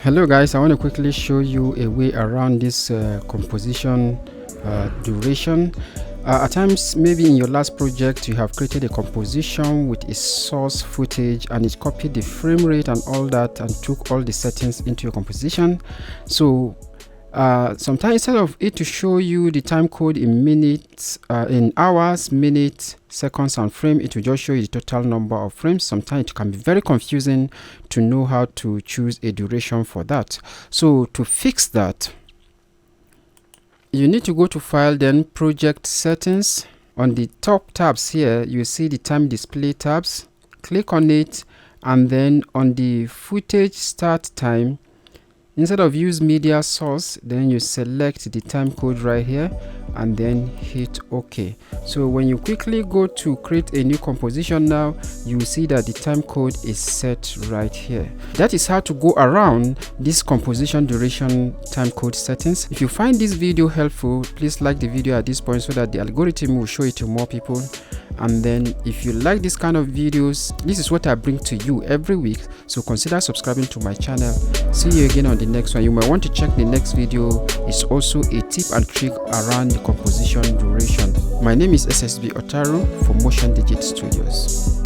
Hello guys, I want to quickly show you a way around this composition duration. At times, maybe in your last project you have created a composition with a source footage and it copied the frame rate and all that and took all the settings into your composition. So sometimes instead of it to show you the time code in minutes, in hours, minutes, seconds and frame, it will just show you the total number of frames. Sometimes it can be very confusing to know how to choose a duration for that. So to fix that, you need to go to File, then Project Settings. On the top tabs here, you see the time display tabs. Click on it, and then on the footage start time, instead of use media source, then you select the time code right here and then hit OK. So when you quickly go to create a new composition now, you will see that the time code is set right here. That is how to go around this composition duration time code settings. If you find this video helpful, please like the video at this point so that the algorithm will show it to more people. And then if you like this kind of videos, this is what I bring to you every week, so consider subscribing to my channel. See you again on the next one. You might want to check the next video. It's also a tip and trick around the composition duration. My name is SSB Otaru for Motion Digit Studios.